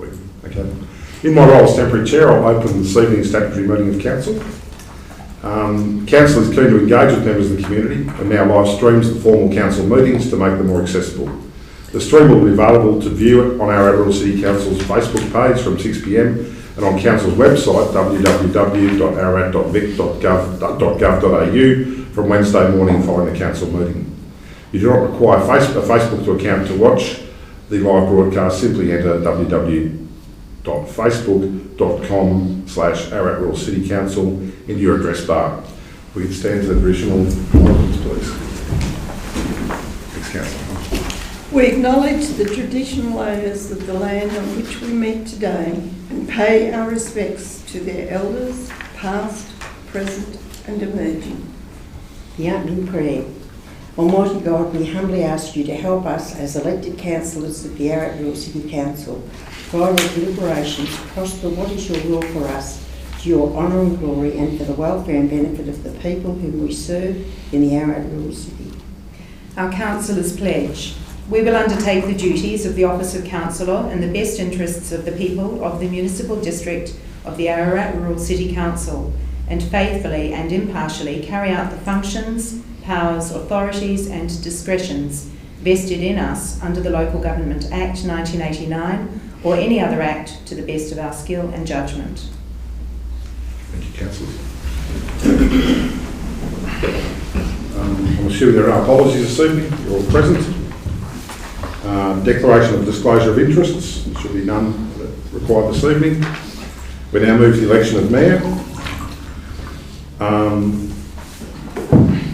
Okay. In my role as temporary chair, I'll open this evening's statutory meeting of council. Council is keen to engage with members of the community and now live streams the formal council meetings to make them more accessible. The stream will be available to view on our Ararat City Council's Facebook page from 6 p.m. and on council's website www.ararat.vic.gov.au from Wednesday morning following the council meeting. You do not require a Facebook account to watch the live broadcast. Simply enter www.facebook.com/Ararat City Council into your address bar. We can stand to the traditional monuments, please. Thanks, Councillor. We acknowledge the traditional owners of the land on which we meet today and pay our respects to their elders, past, present and emerging. The opening prayer. Almighty God, we humbly ask you to help us as elected councillors of the Ararat City Council, guide our deliberations, prosper what is your will for us, to your honour and glory and for the welfare and benefit of the people whom we serve in the Ararat City. Our councillors pledge. We will undertake the duties of the office of councillor in the best interests of the people of the municipal district of the Ararat Rural City Council and faithfully and impartially carry out the functions, powers, authorities and discretions vested in us under the Local Government Act 1989 or any other act to the best of our skill and judgment. Thank you, councillors. I'm assuming there are apologies this evening. You're all present. Declaration of disclosure of interests. There should be none required this evening. We now move to the election of mayor.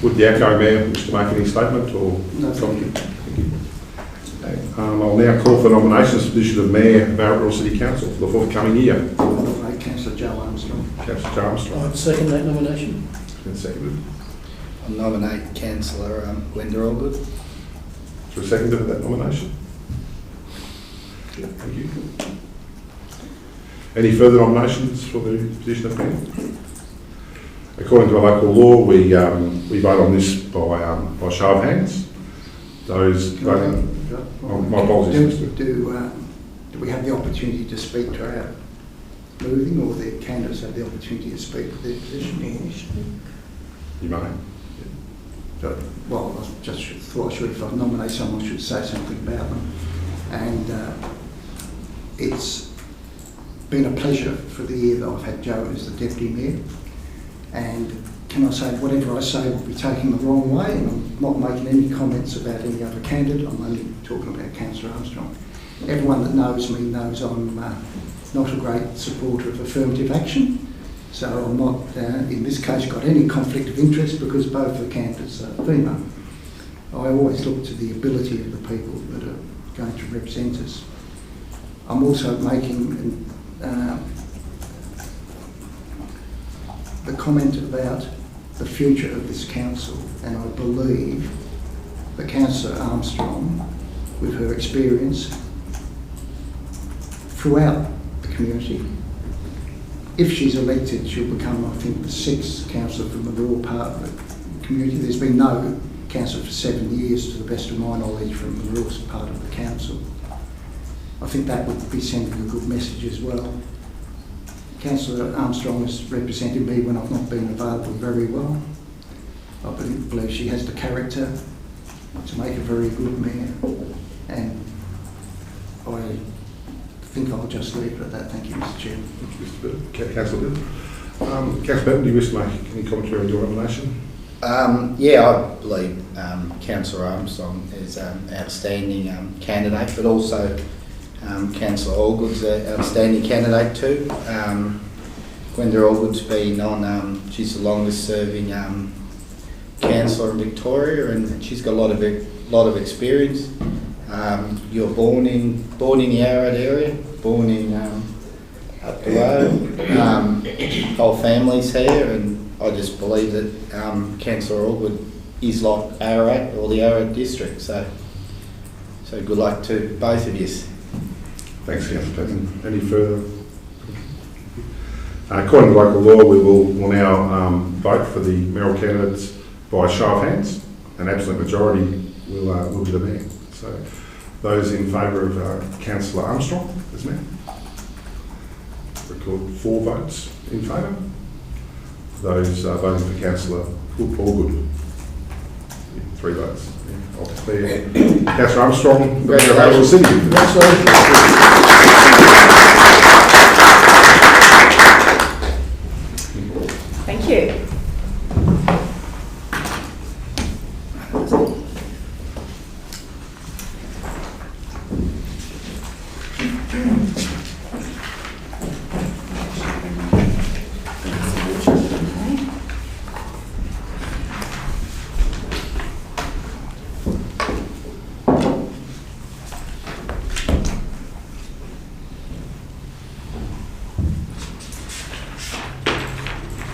Would the outgoing mayor wish to make any statement or? No, thank you. I'll now call for nominations for the position of mayor of Ararat City Council for the forthcoming year. Nominate Councillor Joe Armstrong. Councillor Joe Armstrong. I'd second that nomination. It's been seconded. I'll nominate Councillor Gwenda Allgood. Is there a seconder for that nomination? Thank you. Any further nominations for the position of mayor? According to our local law, we vote on this by show of hands. Those voting. My apologies. Do we have the opportunity to speak to our moving, or the candidates have the opportunity to speak to their position? You may. So, well, I just thought if I nominate someone, I should say something about them. And it's been a pleasure for the year that I've had Joe as the Deputy Mayor. And can I say, whatever I say will be taken the wrong way, and I'm not making any comments about any other candidate. I'm only talking about Councillor Armstrong. Everyone that knows me knows I'm not a great supporter of affirmative action. So I'm not, in this case, got any conflict of interest because both the candidates are female. I always look to the ability of the people that are going to represent us. I'm also making the comment about the future of this council, and I believe that Councillor Armstrong, with her experience throughout the community, if she's elected, she'll become, I think, the 6th councillor from the rural part of the community. There's been no councillor for 7 years, to the best of my knowledge, from the rural part of the council. I think that would be sending a good message as well. Councillor Armstrong has represented me when I've not been available very well. I believe she has the character to make a very good mayor, and I think I'll just leave it at that. Thank you, Mr. Chair. Thank you, Mr. Bennett. Councillor Bennett. Councillor Bennett, do you wish to make any commentary on your nomination? Yeah, I believe Councillor Armstrong is an outstanding candidate, but also Councillor Allgood's an outstanding candidate too. Gwenda Allgood's been on, she's the longest serving councillor in Victoria, and she's got a lot of experience. You're born in the Ararat area, born in up the road. Whole family's here, and I just believe that Councillor Allgood is like Ararat or the Ararat district. So good luck to both of you. Thanks, Councillor Patton. Any further? According to local law, we will now vote for the mayoral candidates by show of hands. An absolute majority will be the mayor. So those in favour of Councillor Armstrong as mayor? Record 4 votes in favour. Those voting for Councillor Allgood, 3 votes. I'll declare Councillor Armstrong Mayor of Ararat City. Thank you.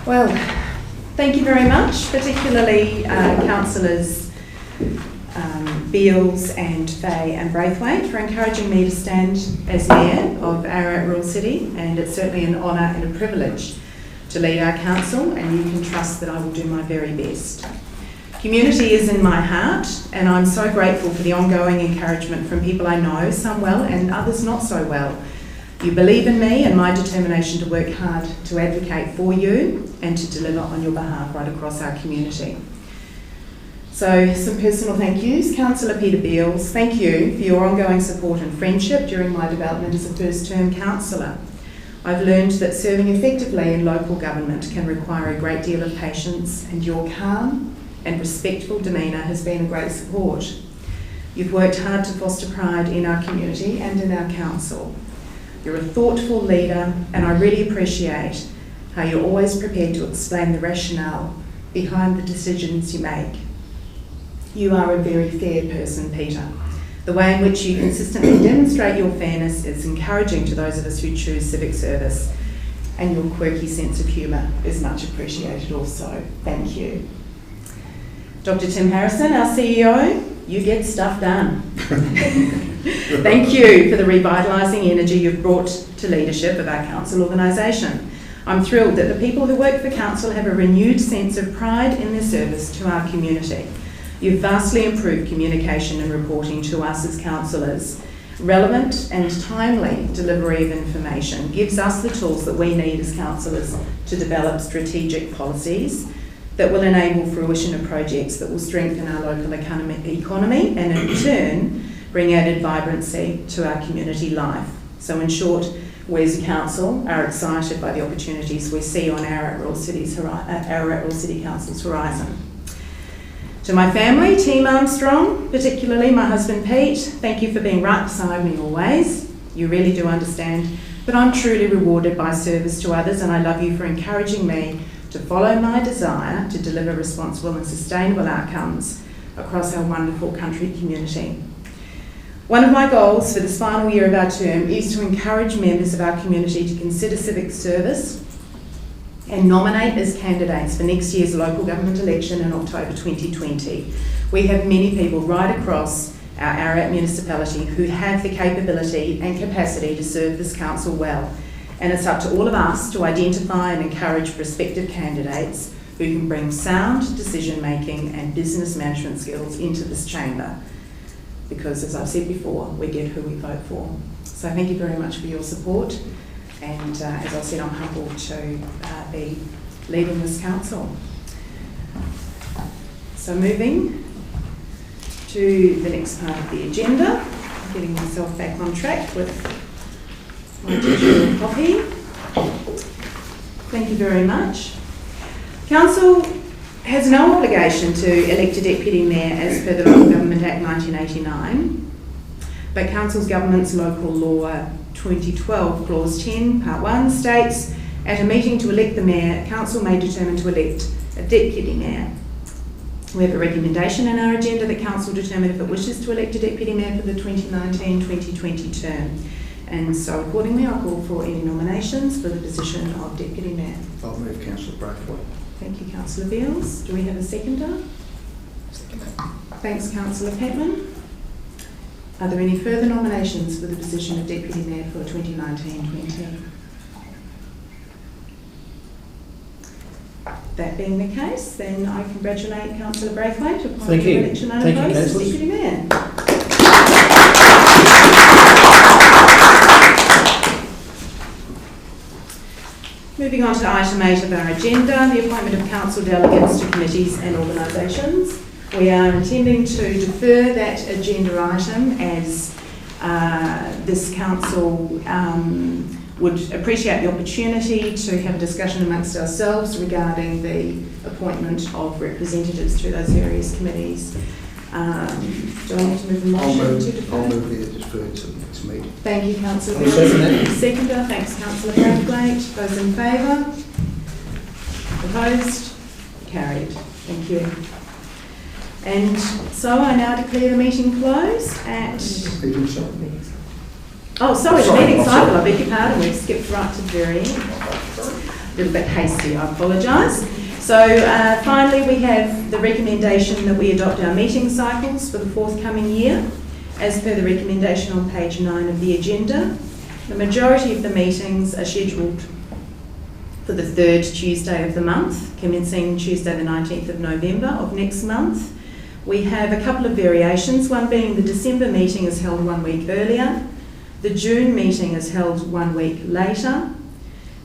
Well, thank you very much, particularly Councillors Beales and Fay and Braithwaite for encouraging me to stand as Mayor of Ararat Rural City, and it's certainly an honour and a privilege to lead our council, and you can trust that I will do my very best. Community is in my heart, and I'm so grateful for the ongoing encouragement from people I know, some well and others not so well. You believe in me and my determination to work hard to advocate for you and to deliver on your behalf right across our community. So, some personal thank yous. Councillor Peter Beales, thank you for your ongoing support and friendship during my development as a first-term councillor. I've learned that serving effectively in local government can require a great deal of patience, and your calm and respectful demeanour has been a great support. You've worked hard to foster pride in our community and in our council. You're a thoughtful leader, and I really appreciate how you're always prepared to explain the rationale behind the decisions you make. You are a very fair person, Peter. The way in which you consistently demonstrate your fairness is encouraging to those of us who choose civic service, and your quirky sense of humour is much appreciated also. Thank you. Dr. Tim Harrison, our CEO, you get stuff done. Thank you for the revitalising energy you've brought to leadership of our council organisation. I'm thrilled that the people who work for council have a renewed sense of pride in their service to our community. You've vastly improved communication and reporting to us as councillors. Relevant and timely delivery of information gives us the tools that we need as councillors to develop strategic policies that will enable fruition of projects that will strengthen our local economy and in turn bring added vibrancy to our community life. So in short, we as a council are excited by the opportunities we see on Ararat Rural City Council's horizon. To my family, Team Armstrong, particularly my husband Pete, thank you for being right beside me always. You really do understand that I'm truly rewarded by service to others, and I love you for encouraging me to follow my desire to deliver responsible and sustainable outcomes across our wonderful country community. One of my goals for this final year of our term is to encourage members of our community to consider civic service and nominate as candidates for next year's local government election in October 2020. We have many people right across our Ararat municipality who have the capability and capacity to serve this council well, and it's up to all of us to identify and encourage prospective candidates who can bring sound decision making and business management skills into this chamber. Because as I've said before, we get who we vote for. So thank you very much for your support, and as I said, I'm humbled to be leading this council. So moving to the next part of the agenda, getting myself back on track with my digital copy. Thank you very much. Council has no obligation to elect a Deputy Mayor as per the Local Government Act 1989, but Council's Government's Local Law 2012 Clause 10 Part 1 states, at a meeting to elect the Mayor, Council may determine to elect a Deputy Mayor. We have a recommendation in our agenda that Council determine if it wishes to elect a Deputy Mayor for the 2019-2020 term. And so accordingly, I'll call for any nominations for the position of Deputy Mayor. I'll move Councillor Braithwaite. Thank you, Councillor Beales. Do we have a seconder? Second. Thanks, Councillor Petman. Are there any further nominations for the position of Deputy Mayor for 2019-20? That being the case, then I congratulate Councillor Braithwaite upon your election unopposed as Deputy Mayor. Moving on to item 8 of our agenda, the appointment of council delegates to committees and organisations. We are intending to defer that agenda item as this council would appreciate the opportunity to have a discussion amongst ourselves regarding the appointment of representatives to those various committees. Do I need to move a motion to defer? I'll move the defer to the next meeting. Thank you, Councillor. I'll second that. Seconder, thanks, Councillor Braithwaite. Those in favour? Opposed? Carried. Thank you. And so I now declare the meeting closed at... Oh, sorry, the meeting cycle, I beg your pardon, we've skipped right to the very end. A little bit hasty, I apologise. So finally we have the recommendation that we adopt our meeting cycles for the forthcoming year, as per the recommendation on page 9 of the agenda. The majority of the meetings are scheduled for the third Tuesday of the month, commencing Tuesday the 19th of November of next month. We have a couple of variations, one being the December meeting is held 1 week earlier, the June meeting is held 1 week later,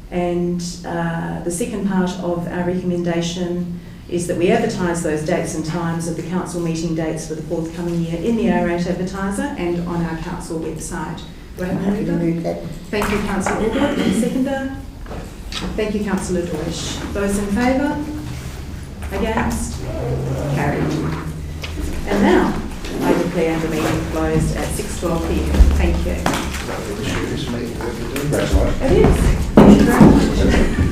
and the second part of our recommendation is that we advertise those dates and times of the council meeting dates for the forthcoming year in the Ararat advertiser and on our council website. Do I have a mover? that. Thank you, Councillor Allgood. And seconder? Thank you, Councillor Deutsch. Those in favour? Against? Carried. And now, I declare the meeting closed at 6:12 p.m. Thank you. This meeting, That's right. It is. Thank you very much.